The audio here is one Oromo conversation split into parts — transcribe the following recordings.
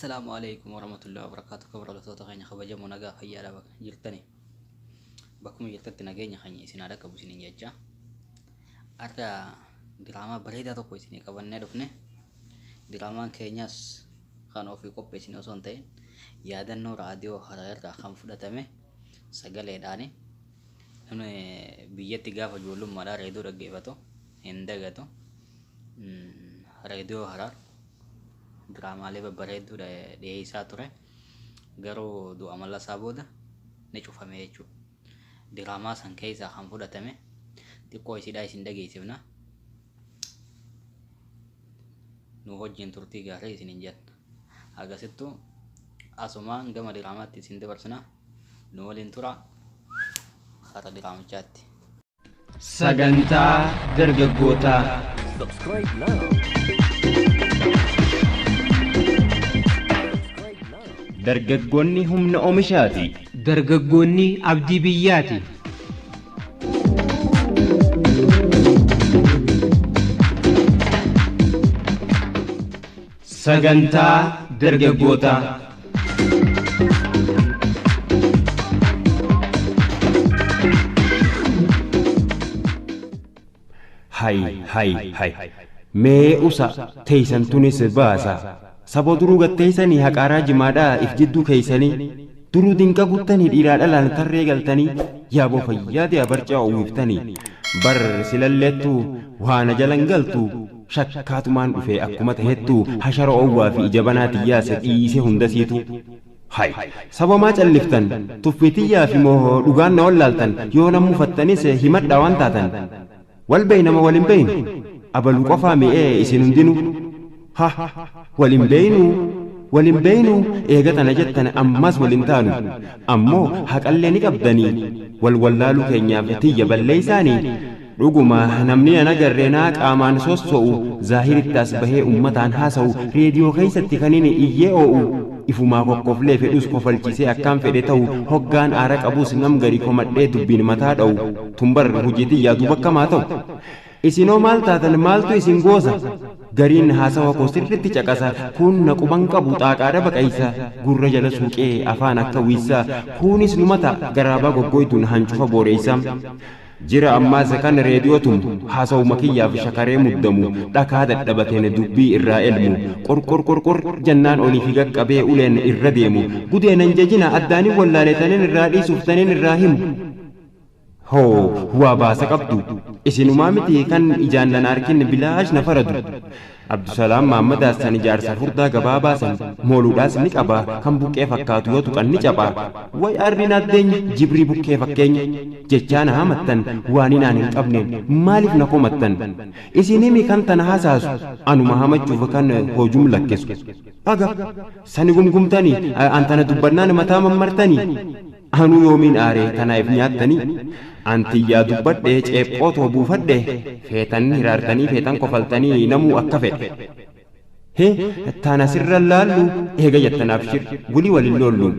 السلام عليكم ورحمة الله وبركاته. كبر الله توتا خاني خبجة مناقا خيا لا جرتني بكم جرتت نجاني خاني سنارا كبو سنين جاجا أرتا دراما بريدة تو كوي سنين كبرنا دفنه دراما كينياس خانو في كوبي سنين وسنتين يادن نو راديو هراير راخم فدا تمه سجل إداني أنا بيجي تيجا فجولم مرا راديو رجع بتو هندا جاتو راديو هرار drama leva bareedu dhiyeessaa ture garuu du'a mallasaa booda ni cufame jechuudha. Diraamaa san keessaa kan fudhatame xiqqoo isidhaa isin dhageessifna. Nu wajjin turtii gaarii isin hin jenna. Agasittuu asumaan gama diraamaatti isin dabarsina. Nu waliin tura hara diraamichaatti. Sagantaa dargaggootaa. Subscribe now. Dargaggoonni humna oomishaati. Dargaggoonni abdii biyyaati. Sagantaa dargaggootaa. Hay. Mee usa teeysan tunis baasa. Sabo duruu gatteessanii haqaaraa jimaadhaa if jidduu keeysanii duruu dinqa guttanii dhiiraa dhalaan tarree galtanii yaaboo fayyaadee abarcaa uwwiftanii bar silalleettuu waana jalan galtuu shakkaatumaan dhufee akkuma tahettuu hashara owwaa fi ija banaatii yaasa dhiisee hundasiitu. Hay sabamaa calliftan tuffitiyyaa fi moo dhugaan na wallaaltan yoo namuu fattanis himadhaa waan taatan wal beeynama wal hin beeynu abaluu qofaa mi'ee isin hundinuu. Walin beeynu eegatana jettan ammas walin taanu ammoo haqallee ni qabdanii wallaaluu keenyaaf tiyya balleeysaanii dhuguma namni ana garreenaa qaamaan sosso'u zaahirittaas bahee ummataan haasa'u reediyoo keeysatti kaniin iyyee oo'u ifumaa kokkoflee fedhus kofalchisee akkaan fedhe ta'u hoggaan aara qabus nam gari komadhee dubbiin mataa dha'u tumbar hujitiyyaa dubakkamaa ta'u isinoo maal taatan maaltu isin goosa gariin haasawa koo sirritti caqasa kun na quban qabu xaaqaadha baqaysa gurra jala suuqee afaan akka wiissaa kunis numata garaabaa goggoytuun hancufa booreeysa jira ammaas kan reediyootum haasawuma kiyyaaf shakaree muddamu dhakaa dadhabateen dubbii irraa elmu qorqor jannaan olii fi qaqqabee uleen irra deemu gudeenan jajina addaanii wallaaletaniin irraa dhiisuftaniin irraa himu. Waa baasa qabdu isinumaa miti kan ijaan lan arkin bilaash na faradu Abdusalaam Mahammadaas san ijaarsa furdaa gabaa baasan mooluudhaas ni qaba kan buqqee fakkaatu yoo tuqan ni capha way arrin addeenya jibrii buqqee fakkeenya jechaa na hamattan waan inaan hin qabneen maaliif na komattan isinimi kan tana haasaasu anuma hamachuuf kan hoojum lakkesu aga sani gumgumtanii antana dubbannaan mataa mammartanii anuu yoomiin aaree tanaaf nyaattanii antiyyaa dubbadhee ceephootoo buufadhe feetan hiraartanii feetan kofaltanii namuu akka fedhe tana sirra laallu eega jettanaaf shir gulii walin loolluun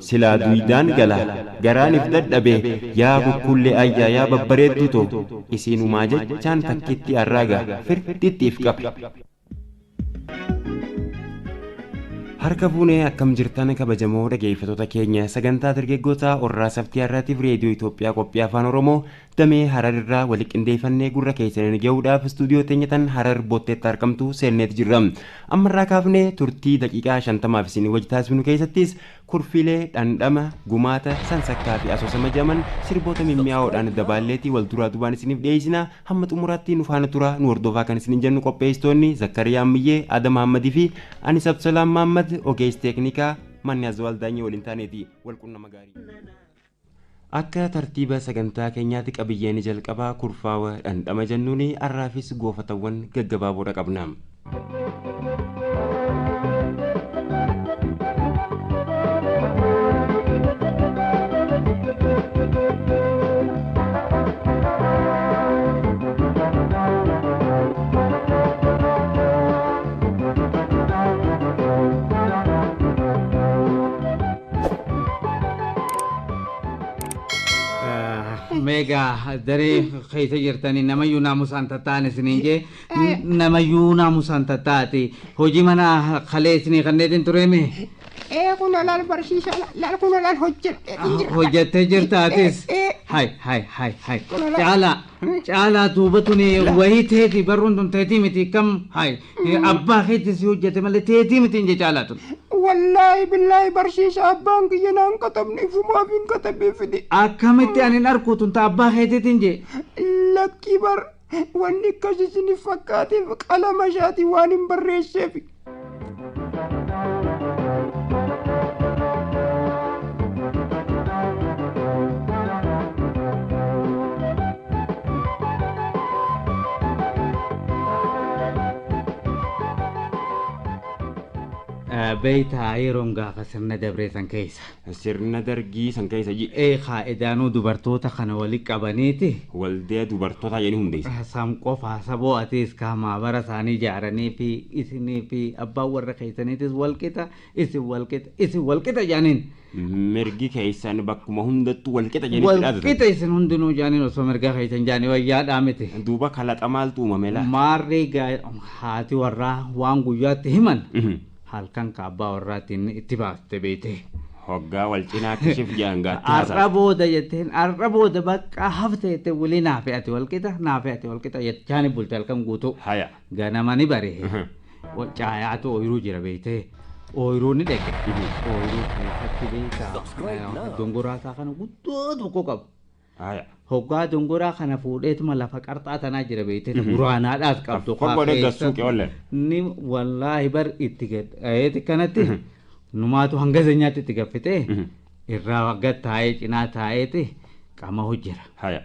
silaa duydaan gala garaaniif dadhabe yaa kukkullee ayyaa yaa babbareedduto isiinumaa jechaan takkitti arraaga firdittiif qabe. Harka fuunee akkam jirtan kabajamoo dhaggeeffattoota keenya sagantaa dargaggootaa orraa saftii har'aatiif reediyoo Itoophiyaa qophii afaan Oromoo damee Hararirraa waliin qindeeffannee gurra keessaniin gahuudhaaf istuudiyoo teenyatan Harar Bootteetti argamtu seenneet jirra. Ammarraa kaafnee turtii daqiiqaa 50 isin wajjin taasifnu keessattis kurfilee dhandhama gumaata sansakkaa fi asoosama jaman sirboota mimmi'aawoodhaan dabaalleetii wal duraa duubaan isiniif dhiyeessina hamma xumuraatti nu faana tura nu hordofaa kan isiniin jennu qopheessitoonni Zakkariyaa Ammiyyee Adam Mahammadii fi Anis Absalaam Mahammad ogeessa teeknikaa manni azwal daanyee waliin taaneeti wal qunnama gaarii. Akka tartiiba sagantaa keenyaatti qabiyyeen jalqabaa kurfaawa dhandhama jennuun arraafis goofatawwan gaggabaaboodha qabna. ميجا دري خيت جرتني نما يونا مسانتاتان سنينجي نما يونا مسانتاتاتي هوجي منا خليتني خليتني تريمي كنا لا برشيشة لا كنا لا هجت جرتاتيس هاي تعالى توبتني وهي تهدي برون تهدي متي كم هاي أبا خيت سيوجت مال تهدي متي نجي تعالى والله بالله برشيشة أبانك ينام كتبني فما فين كتبني فدي أكملت يعني ناركو تنتا أبا خيت تنجي لا كبر واني كشسني فكاتي على مشاتي واني بريشة بيت عيرون قاقة سرنا دبري سنكيسة sirna dargii san keessa ji خائدانو دبرتوتا خنوليك أبانيتي waldee dubartoota jedhanii hundeessa. سام قفا سبو أتيس كاما برساني جارني في إسني في أبا ورقيتني تس والكتا إسي والكتا جانين Mirgi keessan bakkuma hundattuu walqixa jedhanii والكتا إسن هندنو جانين وسو مرقا خيتن جاني وياد آمتي duuba kalaxa maaltu uumame laa. ماري هاتي ورا وانغو ياتي همن halkan ka abbaa warraatiin itti baaste beete. Hoggaa wal cinaa kishif jaangaatti haasa. Arrabooda jetteen arrabooda bakka hafte jette wali naafe'ate walqixa jechaani bulte halkan guutuu. Haya. Ganama ni bare. Caayaatu ooyiruu jira beete. Ooyiruu ni dhege. Ooyiruu keessatti beeka. Dongoraa isaa kana guddoo tokko qabu. Haya. Hoggaa dongoraa kana fuudheetuma lafa qarxaa tanaa jira beete. Buraanaadhaas qabdu. Foggo deggassuu qe'olle. Ni wallaahi bar itti gad kanatti numaatu hanga zanyaatti itti gaffite irraa waggaa taa'ee cinaa taa'eeti qama hojjera. Haya.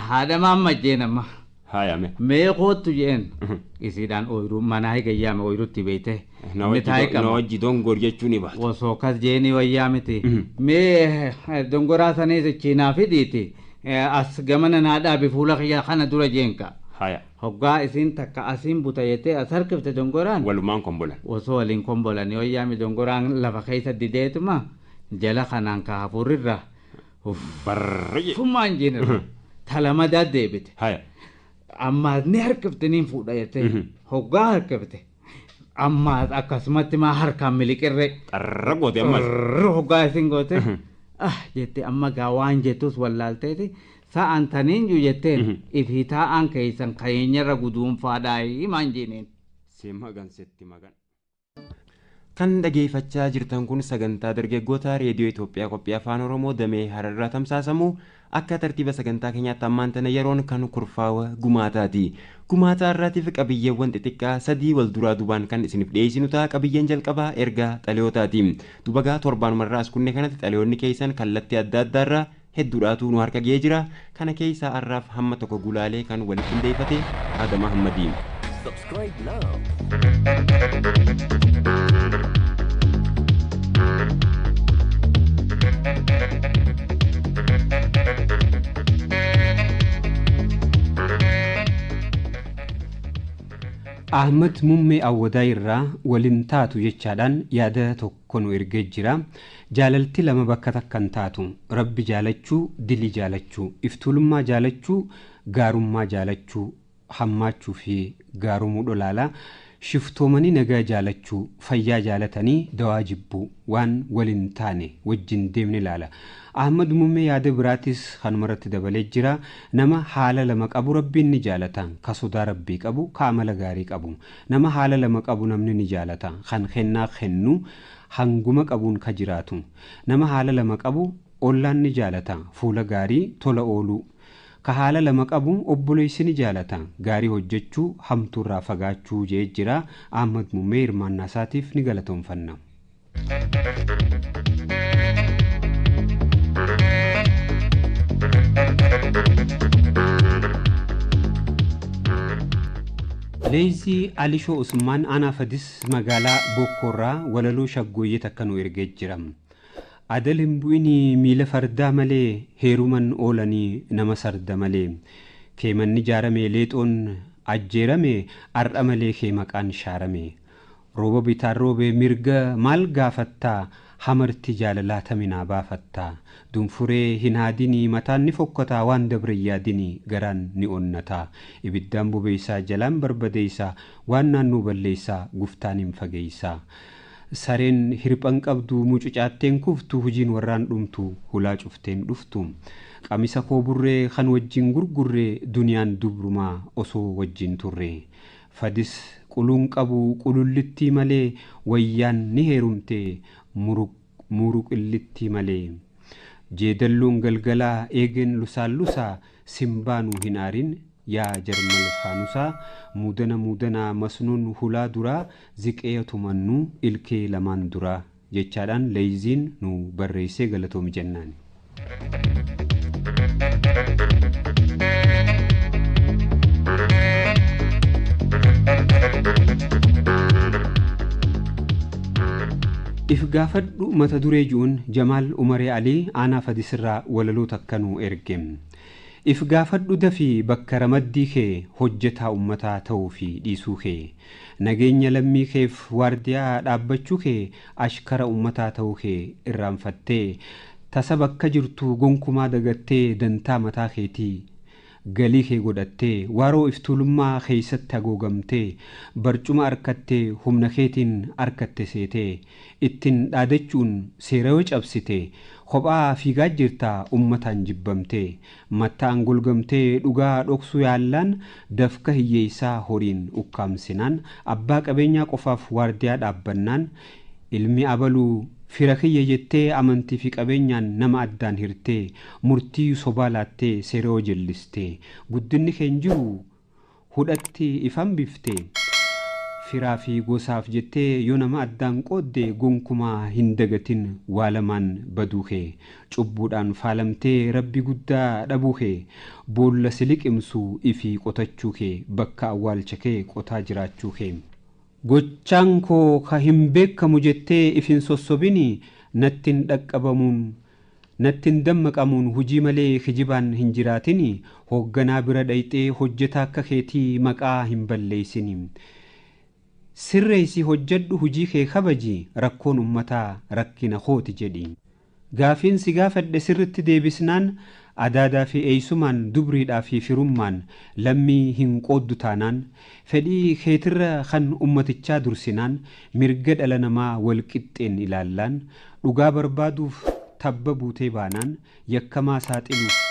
Haadha maamma jeen amma. Haya mee kootu jeen isiidhaan ooyiruu manaa higayyaame ooyiruutti beete. Na wajji dongor jechuun baata. Osoo kas jeeni wayyaa miti. Mee dongoraa sanii sichiinaa fidiiti as gamana naa dhaabi fuula kiyya kana dura jeenka. Haya. Hoggaa isiin takka asiin buta jettee as harkifte dongoraan. Walumaan kombolan. Osoo waliin kombolanii wayyaami dongoraan lafa keessa dideetuma jala kanaan ka hafuurirra. Barree. Fummaan jeenirra. Talama deebite. Haya. Amma ni harkifte niin fuudha jettee hoggaa harkifte. Amma akkasumatti maa harkaan miliqirre. Xarra goote ammas. Hoggaa isin goote. Jette amma gaa waan jettus wallaalteeti. Sa'aan taniin juu jetteen ifi taa'aan keessan keenyarra guduunfaadhaa maan jeeneen. Si magansetti magan. Kan dhageeffachaa jirtan kun sagantaa dargaggoota reediyoo Itoophiyaa qophii afaan Oromoo damee Hararraa tamsaasamu akka tartiiba sagantaa keenyaatti ammaan tana yeroon kan kurfaawa gumaataati. Gumaataa irraatiif qabiyyeewwan xixiqqaa sadii wal duraa duubaan kan isiniif dhiyeessinu ta'a. Qabiyyeen jalqabaa ergaa xaliyootaati. Dubagaa torbaanumarraa as kunne kanatti xaliyoonni keessan kallattii adda addaarraa hedduudhaatu nu harka ga'ee jira. Kana keessaa har'aaf hamma tokko gulaalee kan walitti qindeeffate Adama Hammadiin. Subscribe now. Ahmad Mummee Awwadaa irraa waliin taatu jechaadhaan yaada tokko nu ergee jira. Jaalalti lama bakka takkan taatu rabbi jaalachuu dili jaalachuu iftulummaa jaalachuu gaarummaa jaalachuu hammaachuu fi gaarumuu dholaala shiftoomanii nagaa jaalachuu fayyaa jaalatanii dawaa jibbuu waan waliin taane wajjin deemne ilaala. Ahmad Mummee yaada biraatis kanumarratti dabalee jira. Nama haala lama qabu rabbiin ni jaalata. Ka sodaa rabbii qabu ka amala gaarii qabu. Nama haala lama qabu namni ni jaalata. Kan kennaa kennu hanguma qabuun ka jiraatu. Nama haala lama qabu ollaan ni jaalata. Fuula gaarii tola ooluu. Ka haala lama qabu obboleessi ni jaalata. Gaarii hojjechuu hamtuurraa fagaachuu jee jira. Ahmad Mummee hirmaannaa isaatiif ni galatoomfanna. Leezii Alishoo Usmaan Anaafadis magaalaa Bokkorraa walaloo shaggooyyee takka nu ergee jira. Adal hin bu'ini miila fardaa malee heeruman oolanii nama sarda malee keemanni jaaramee leexoon ajjeerame ar'a malee kee maqaan shaarame rooba bitaan roobee mirga maal gaafattaa hamarti jaalalaa taminaa baafattaa dunfuree hin haadinii mataan ni fokkataa waan dabre yaadinii garaan ni onnataa ibiddaan bobeeysaa jalaan barbadeeysaa waan naannoo balleeysaa guftaan hin fageeysaa sareen hirphan qabdu mucucaatteen kuftu hujiin warraan dhumtu hulaa cufteen dhuftu qamisa koo burree kan wajjin gurgurree duniyaan dubrumaa osoo wajjin turree fadis quluun qabu qulullittii malee wayyaan ni heerumte muruqillittii malee jeedalluun galgalaa eegen lusaallusaa simbaanuu hin aarin yaa jarmal faanusaa muudana masnuun hulaa duraa ziqee tumannuu ilkee lamaan duraa jechaadhaan leeyziin nu barreessee galatoomi jennaan. if gaafadhu mata duree juun Jamaal Umaree Alii aanaa fadisirraa walaloo takkanuu ergem. if gaafadhu dafii bakka ramaddii kee hojjetaa ummataa ta'uu fi dhiisuu kee nageenya lammii keef waardiyaa dhaabbachuu kee ashkara ummataa ta'uu kee irraanfattee tasa bakka jirtu gonkumaa dagattee dantaa mataa keetii galii kee godhattee waaroo iftuulummaa keessatti hagoogamtee barcuma arkattee humna keetiin arkatte seetee ittiin dhaadachuun seera yoo cabsite kophaa fiigaa jirtaa ummataan jibbamtee mattaan golgamtee dhugaa dhoksuu yaallaan dafka hiyyeessaa horiin ukkaamsinaan abbaa qabeenyaa qofaaf waardiyaa dhaabbannaan ilmi abaluu fira kiyya jettee amantii fi qabeenyaan nama addaan hirtee murtii sobaa laattee seeroo jellistee guddinni keen jiru hudhatti ifan biftee firaa fi gosaaf jettee yoo nama addaan qoodde gonkumaa hin dagatin waalamaan baduu kee cubbuudhaan faalamtee rabbi guddaa dhabuu kee boolla siliqimsu ifii qotachuu kee bakka awwaalcha kee qotaa jiraachuu kee gochaan koo ka hin beekamu jettee ifin sossobini nattin dhaqqabamuun nattin dammaqamuun hujii malee kijibaan hin jiraatini hoogganaa bira dhayxee hojjetaa akka keetii maqaa hin balleeysini sirreeysi hojjedhu hujii kee kabaji rakkoon ummataa rakkina kooti jedhi gaafiin si gaafadhe sirritti deebisnaan adaadaa fi eeysumaan dubriidhaa fi firummaan lammii hin qooddu taanaan fedhii keetirra kan ummatichaa dursinaan mirga dhala namaa walqixxeen ilaallaan dhugaa barbaaduuf tabba buutee baanaan yakkamaa saaxiluuf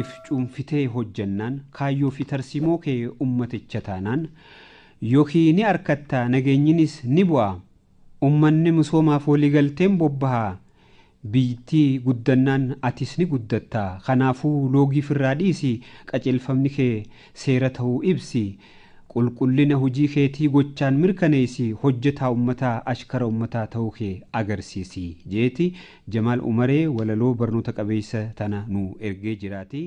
if cuunfitee hojjannaan kaayyoo fi tarsimoo kee ummaticha taanaan yookiin ni arkatta nageenyinis ni bu'a ummanni misoomaaf waliigalteen bobbahaa biitii guddannaan atis ni guddatta kanaafuu loogii firraa dhiisi qajeelfamni kee seera ta'uu ibsi qulqullina hujii keetii gochaan mirkaneessi hojjetaa ummataa ashkara ummataa ta'uu kee agarsiisi jeeti Jamaal Umaree walaloo barnoota qabeessa tana nu ergee jiraati.